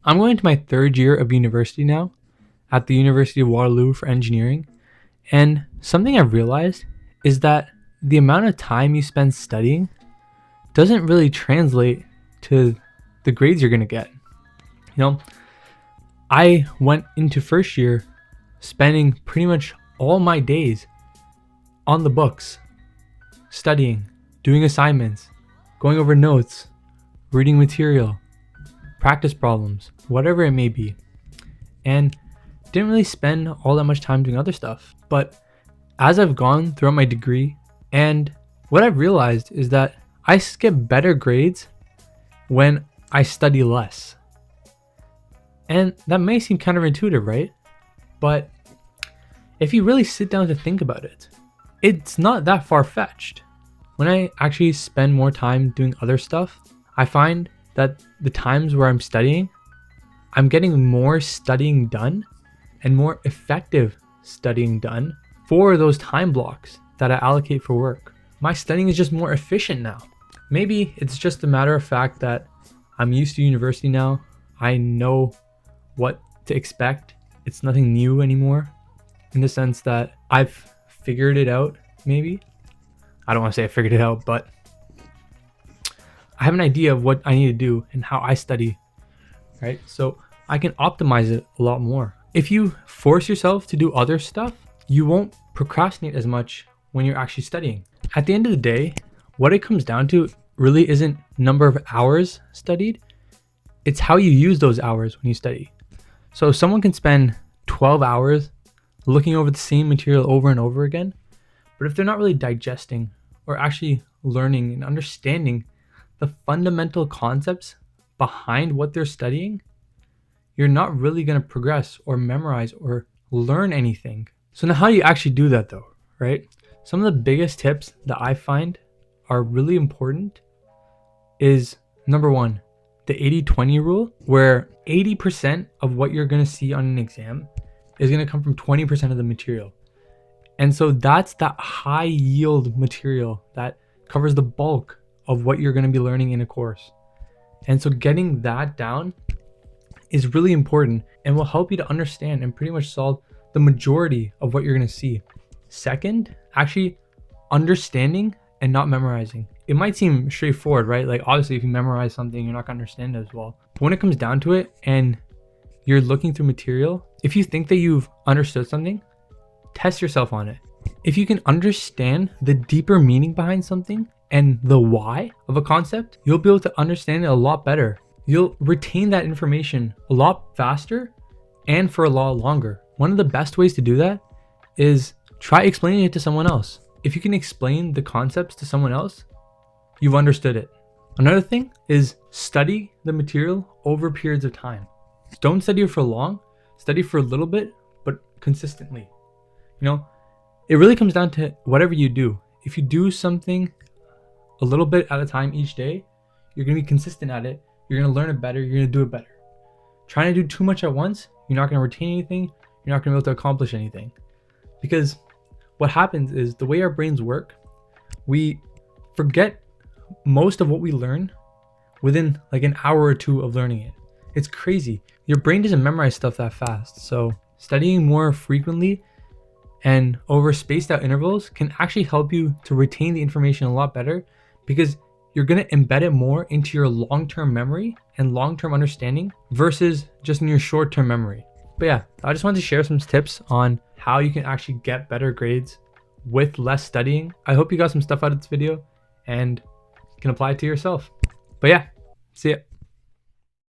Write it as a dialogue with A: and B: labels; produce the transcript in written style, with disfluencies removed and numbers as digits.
A: I'm going into my third year of university now at the University of Waterloo for engineering. And something I've realized is that the amount of time you spend studying doesn't really translate to the grades you're going to get. You know, I went into first year spending pretty much all my days on the books, studying, doing assignments, going over notes, reading material, practice problems, whatever it may be. And didn't really spend all that much time doing other stuff. But as I've gone throughout my degree, and what I've realized is that I get better grades when I study less. And that may seem counterintuitive, right? But if you really sit down to think about it, it's not that far-fetched. When I actually spend more time doing other stuff, I find that the times where I'm studying, I'm getting more studying done and more effective studying done for those time blocks that I allocate for work. My studying is just more efficient now. Maybe it's just a matter of fact that I'm used to university now. I know what to expect. It's nothing new anymore in the sense that I've figured it out, maybe. I don't want to say I figured it out, but I have an idea of what I need to do and how I study, right? So I can optimize it a lot more. If you force yourself to do other stuff, you won't procrastinate as much when you're actually studying. At the end of the day, what it comes down to really isn't number of hours studied. It's how you use those hours when you study. So someone can spend 12 hours looking over the same material over and over again, but if they're not really digesting or actually learning and understanding the fundamental concepts behind what they're studying, you're not really going to progress or memorize or learn anything. So now how do you actually do that though, right? Some of the biggest tips that I find are really important is number one, the 80-20 rule, where 80% of what you're going to see on an exam is going to come from 20% of the material. And so that's that high yield material that covers the bulk of what you're going to be learning in a course. And so getting that down is really important and will help you to understand and pretty much solve the majority of what you're going to see. Second, actually understanding and not memorizing. It might seem straightforward, right? Like obviously if you memorize something, you're not going to understand it as well. But when it comes down to it and you're looking through material, if you think that you've understood something, test yourself on it. If you can understand the deeper meaning behind something and the why of a concept, you'll be able to understand it a lot better. You'll retain that information a lot faster and for a lot longer. One of the best ways to do that is try explaining it to someone else. If you can explain the concepts to someone else, you've understood it. Another thing is study the material over periods of time. Don't study it for long, study for a little bit, but consistently. You know, it really comes down to whatever you do. If you do something a little bit at a time each day, you're going to be consistent at it. You're going to learn it better. You're going to do it better. Trying to do too much at once, you're not going to retain anything. You're not going to be able to accomplish anything. Because what happens is the way our brains work, we forget most of what we learn within like an hour or two of learning it. It's crazy. Your brain doesn't memorize stuff that fast. So studying more frequently and over spaced out intervals can actually help you to retain the information a lot better because you're going to embed it more into your long-term memory and long-term understanding versus just in your short-term memory. But yeah, I just wanted to share some tips on how you can actually get better grades with less studying. I hope you got some stuff out of this video and you can apply it to yourself. But yeah, see ya.